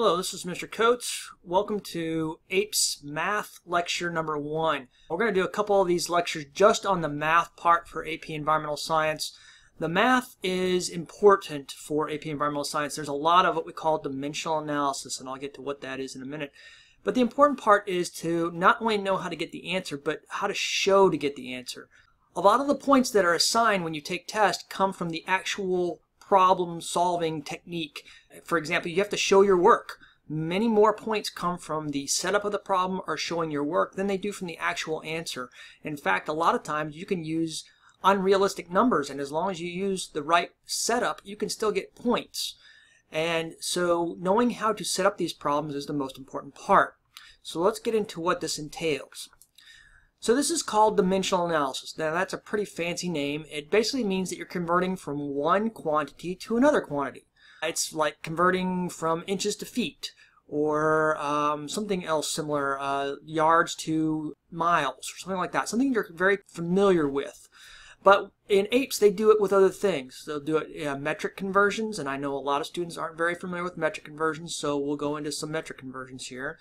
Hello, this is Mr. Coates. Welcome to APES Math Lecture number 1. We're going to do a couple of these lectures just on the math part for AP Environmental Science. The math is important for AP Environmental Science. There's a lot of what we call dimensional analysis, and I'll get to what that is in a minute. But the important part is to not only know how to get the answer, but how to show to get the answer. A lot of the points that are assigned when you take tests come from the actual problem-solving technique. For example, you have to show your work. Many more points come from the setup of the problem or showing your work than they do from the actual answer. In fact, a lot of times you can use unrealistic numbers, and as long as you use the right setup, you can still get points. And so knowing how to set up these problems is the most important part. So let's get into what this entails. So this is called dimensional analysis. Now that's a pretty fancy name. It basically means that you're converting from one quantity to another quantity. It's like converting from inches to feet, or something else similar, yards to miles, or something like that. Something you're very familiar with. But in APES, they do it with other things. They'll do it metric conversions, and I know a lot of students aren't very familiar with metric conversions, so we'll go into some metric conversions here.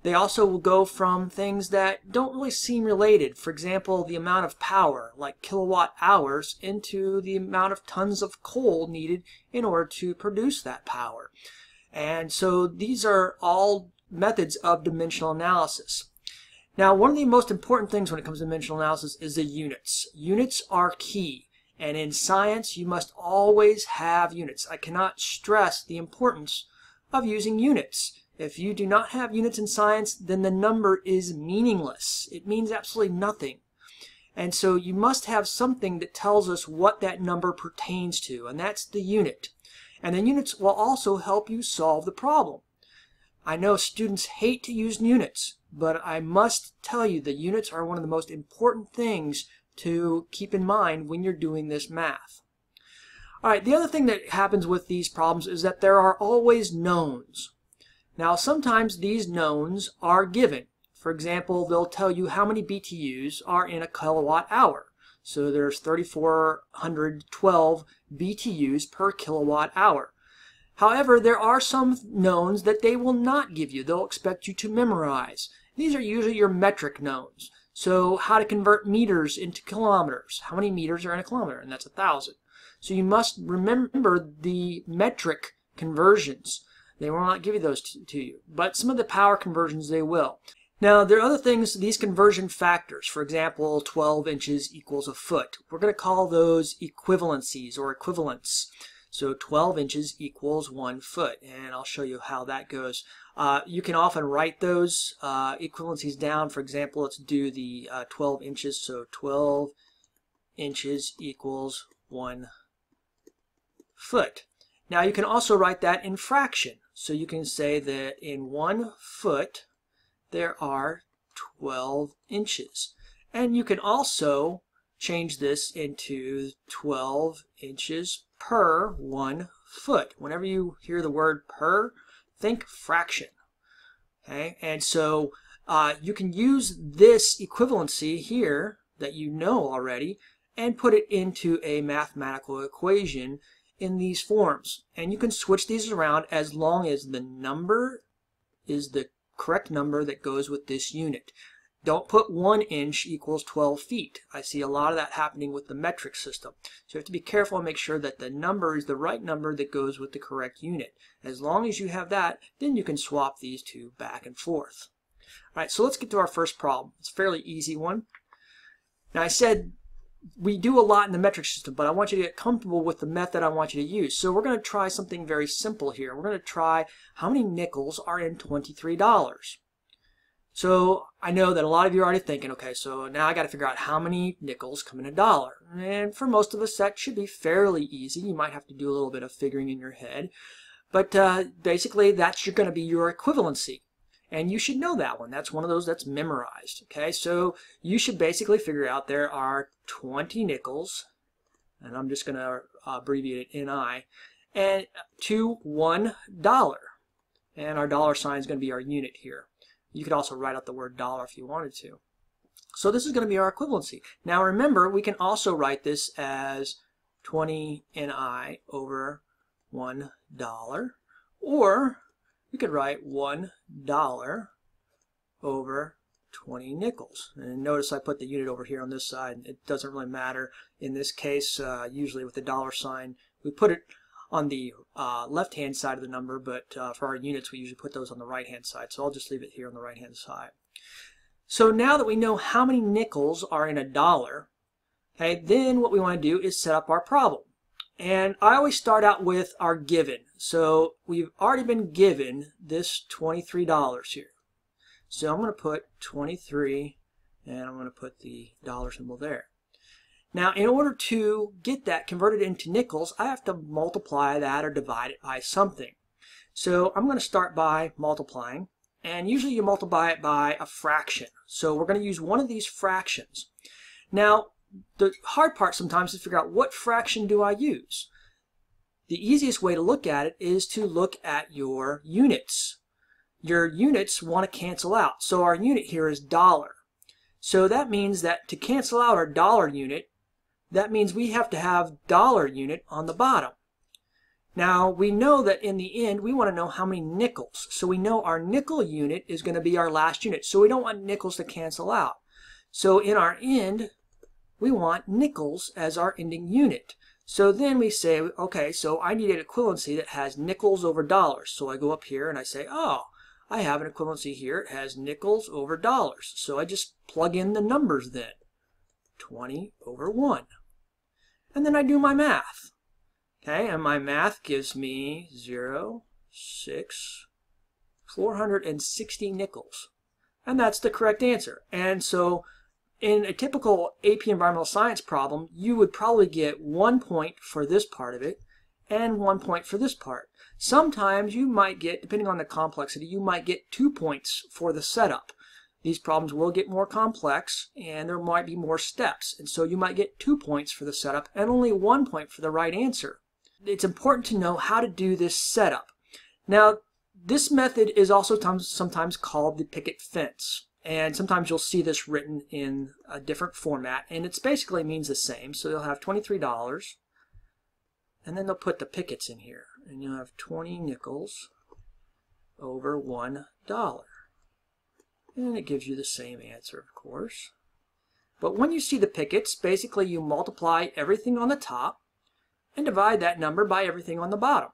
They also will go from things that don't really seem related. For example, the amount of power, like kilowatt hours, into the amount of tons of coal needed in order to produce that power. And so these are all methods of dimensional analysis. Now, one of the most important things when it comes to dimensional analysis is the units. Units are key. And in science, you must always have units. I cannot stress the importance of using units. If you do not have units in science, then the number is meaningless. It means absolutely nothing. And so you must have something that tells us what that number pertains to, and that's the unit. And the units will also help you solve the problem. I know students hate to use units, but I must tell you the units are one of the most important things to keep in mind when you're doing this math. All right, the other thing that happens with these problems is that there are always knowns. Now, sometimes these knowns are given. For example, they'll tell you how many BTUs are in a kilowatt hour. So there's 3,412 BTUs per kilowatt hour. However, there are some knowns that they will not give you. They'll expect you to memorize. These are usually your metric knowns. So how to convert meters into kilometers. How many meters are in a kilometer? And that's 1,000. So you must remember the metric conversions. They will not give you those to you, but some of the power conversions they will. Now, there are other things, these conversion factors. For example, 12 inches equals a foot. We're going to call those equivalencies or equivalents. So 12 inches equals 1 foot, and I'll show you how that goes. You can often write those equivalencies down. For example, let's do the 12 inches. So 12 inches equals 1 foot. Now, you can also write that in fraction. So you can say that in 1 foot, there are 12 inches. And you can also change this into 12 inches per 1 foot. Whenever you hear the word per, think fraction. Okay? And so you can use this equivalency here that you know already and put it into a mathematical equation in these forms, and you can switch these around as long as the number is the correct number that goes with this unit. Don't put 1 inch equals 12 feet. I see a lot of that happening with the metric system. So you have to be careful and make sure that the number is the right number that goes with the correct unit. As long as you have that, then you can swap these two back and forth. All right, so let's get to our first problem. It's a fairly easy one. Now, I said we do a lot in the metric system, but I want you to get comfortable with the method I want you to use. So we're going to try something very simple here. We're going to try how many nickels are in $23. So I know that a lot of you are already thinking, okay, so now I got to figure out how many nickels come in $1. And for most of us, that should be fairly easy. You might have to do a little bit of figuring in your head. But basically, that's going to be your equivalency. And you should know that one. That's one of those that's memorized. Okay, so you should basically figure out there are 20 nickels, and I'm just going to abbreviate it NI, and to $1. And our dollar sign is going to be our unit here. You could also write out the word dollar if you wanted to. So this is going to be our equivalency. Now remember, we can also write this as 20 NI over $1, or we could write $1 over 20 nickels. And notice I put the unit over here on this side. It doesn't really matter in this case. Usually with the dollar sign, we put it on the left-hand side of the number, but for our units, we usually put those on the right-hand side. So I'll just leave it here on the right-hand side. So now that we know how many nickels are in a dollar, okay, then what we want to do is set up our problem. And I always start out with our given. So we've already been given this $23 here. So I'm going to put 23, and I'm going to put the dollar symbol there. Now, in order to get that converted into nickels, I have to multiply that or divide it by something. So I'm going to start by multiplying, and usually you multiply it by a fraction. So we're going to use one of these fractions. Now, the hard part sometimes is to figure out what fraction do I use. The easiest way to look at it is to look at your units. Your units want to cancel out. So our unit here is dollar. So that means that to cancel out our dollar unit, that means we have to have dollar unit on the bottom. Now we know that in the end we want to know how many nickels. So we know our nickel unit is going to be our last unit. So we don't want nickels to cancel out. So in our end, we want nickels as our ending unit. So then we say, okay, so I need an equivalency that has nickels over dollars. So I go up here and I say, oh, I have an equivalency here. It has nickels over dollars. So I just plug in the numbers then. 20 over 1. And then I do my math. Okay, and my math gives me 460 nickels. And that's the correct answer. And so in a typical AP Environmental Science problem, you would probably get 1 point for this part of it and 1 point for this part. Sometimes you might get, depending on the complexity, you might get 2 points for the setup. These problems will get more complex and there might be more steps. And so you might get 2 points for the setup and only 1 point for the right answer. It's important to know how to do this setup. Now, this method is also sometimes called the picket fence. And sometimes you'll see this written in a different format, and it basically means the same. So you'll have $23, and then they'll put the pickets in here, and you'll have 20 nickels over $1. And it gives you the same answer, of course. But when you see the pickets, basically you multiply everything on the top and divide that number by everything on the bottom.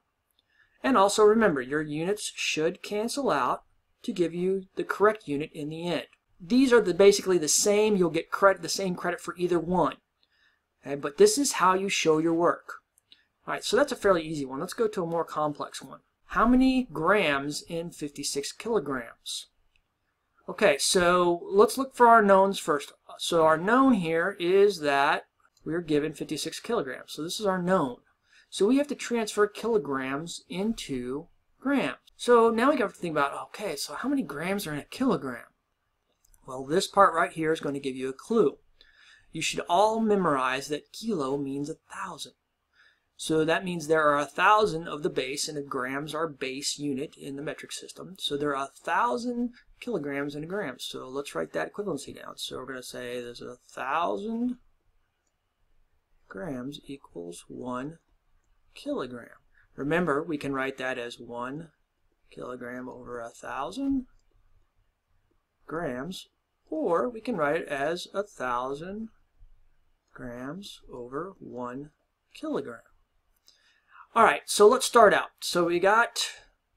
And also remember, your units should cancel out to give you the correct unit in the end. These are basically the same. You'll get the same credit for either one. Okay, but this is how you show your work. All right, so that's a fairly easy one. Let's go to a more complex one. How many grams in 56 kilograms? Okay, so let's look for our knowns first. So our known here is that we're given 56 kilograms. So this is our known. So we have to transfer kilograms into grams. So now we have to think about, okay, so how many grams are in a kilogram? Well, this part right here is going to give you a clue. You should all memorize that kilo means 1,000. So that means there are 1,000 of the base, and a grams are base unit in the metric system. So there are 1,000 kilograms in a gram. So let's write that equivalency down. So we're going to say there's 1,000 grams equals 1 kilogram. Remember, we can write that as 1 kilogram over 1,000 grams, or we can write it as 1,000 grams over 1 kilogram. All right, so let's start out. So we got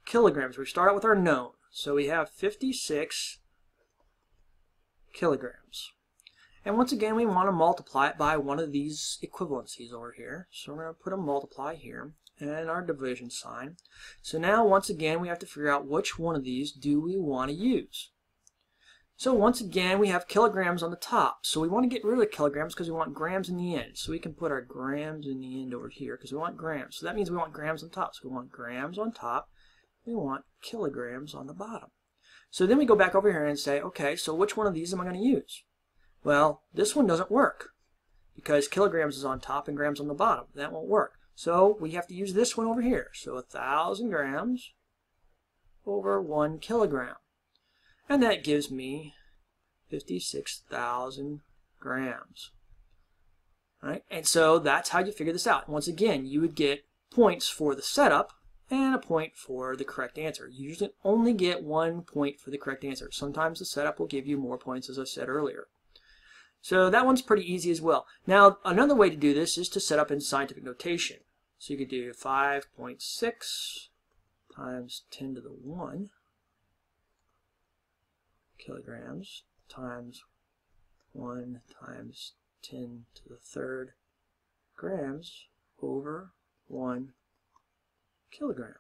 kilograms. We start out with our known. So we have 56 kilograms. And once again, we want to multiply it by one of these equivalencies over here. So we're going to put a multiply here and our division sign. So now, once again, we have to figure out which one of these do we want to use. So once again, we have kilograms on the top. So we want to get rid of kilograms because we want grams in the end. So we can put our grams in the end over here because we want grams. So that means we want grams on top. So we want grams on top. We want kilograms on the bottom. So then we go back over here and say, okay, so which one of these am I going to use? Well, this one doesn't work because kilograms is on top and grams on the bottom. That won't work. So we have to use this one over here. So 1,000 grams over 1 kilogram. And that gives me 56,000 grams. All right? And so that's how you figure this out. Once again, you would get points for the setup and a point for the correct answer. You usually only get 1 point for the correct answer. Sometimes the setup will give you more points, as I said earlier. So that one's pretty easy as well. Now, another way to do this is to set up in scientific notation. So you could do 5.6 times 10 to the 1 kilograms times 1 times 10 to the third grams over 1 kilogram.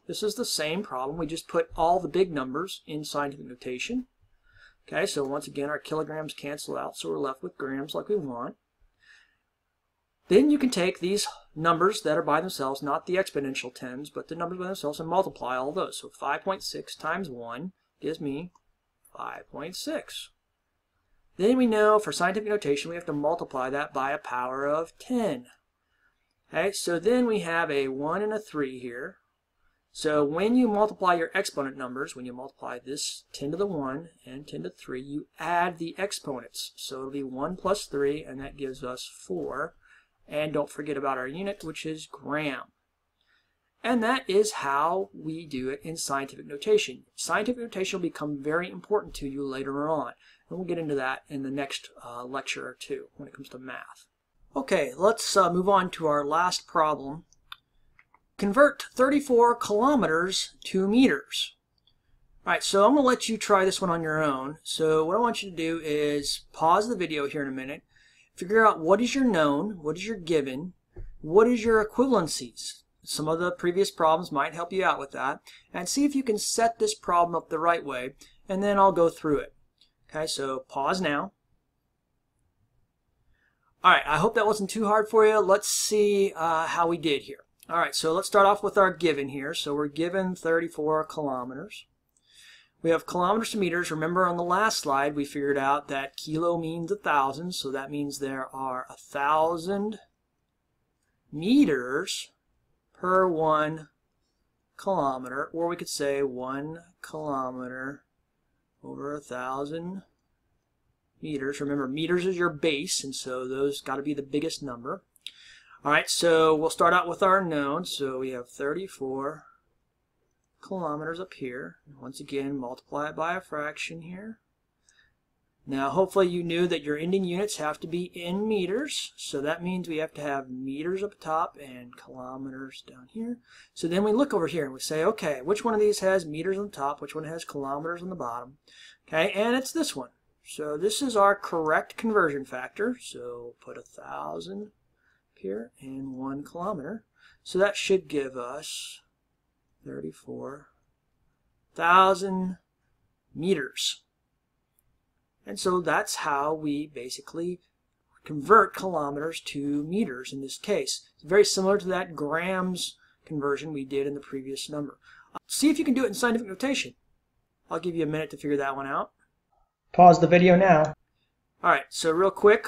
This is the same problem. We just put all the big numbers in scientific notation. Okay, so once again our kilograms cancel out, so we're left with grams like we want. Then you can take these numbers that are by themselves, not the exponential tens, but the numbers by themselves, and multiply all those. So 5.6 times 1 gives me 5.6. Then we know for scientific notation we have to multiply that by a power of 10. Okay, so then we have a 1 and a 3 here. So when you multiply your exponent numbers, when you multiply this 10 to the 1 and 10 to the 3, you add the exponents. So it'll be 1 plus 3, and that gives us 4. And don't forget about our unit, which is gram. And that is how we do it in scientific notation. Scientific notation will become very important to you later on. And we'll get into that in the next lecture or two when it comes to math. Okay, let's move on to our last problem. Convert 34 kilometers to meters. All right, so I'm going to let you try this one on your own. So what I want you to do is pause the video here in a minute. Figure out what is your known, what is your given, what is your equivalencies. Some of the previous problems might help you out with that. And see if you can set this problem up the right way, and then I'll go through it. Okay, so pause now. All right, I hope that wasn't too hard for you. Let's see how we did here. All right, so let's start off with our given here. So we're given 34 kilometers. We have kilometers to meters. Remember on the last slide we figured out that kilo means 1,000, so that means there are 1,000 meters per 1 kilometer, or we could say 1 kilometer over 1,000 meters. Remember, meters is your base, and so those got to be the biggest number. All right, so we'll start out with our known. So we have 34 kilometers up here. Once again, multiply it by a fraction here. Now, hopefully you knew that your ending units have to be in meters. So that means we have to have meters up top and kilometers down here. So then we look over here and we say, okay, which one of these has meters on the top? Which one has kilometers on the bottom? Okay, and it's this one. So this is our correct conversion factor. So put 1,000 here and 1 kilometer. So that should give us 34,000 meters. And so that's how we basically convert kilometers to meters in this case. It's very similar to that grams conversion we did in the previous number. See if you can do it in scientific notation. I'll give you a minute to figure that one out. Pause the video now. All right, so real quick,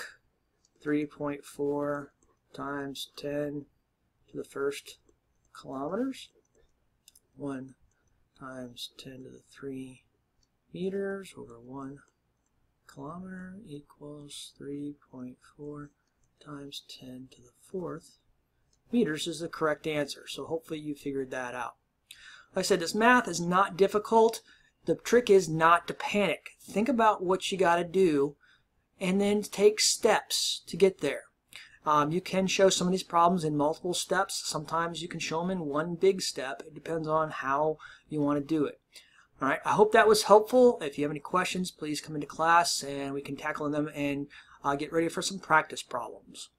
3.4 times 10 to the first kilometers. 1 times 10 to the 3 meters over 1 kilometer equals 3.4 times 10 to the 4th meters is the correct answer. So hopefully you figured that out. Like I said, this math is not difficult. The trick is not to panic. Think about what you got to do and then take steps to get there. You can show some of these problems in multiple steps. Sometimes you can show them in one big step. It depends on how you want to do it. All right, I hope that was helpful. If you have any questions, please come into class and we can tackle them and get ready for some practice problems.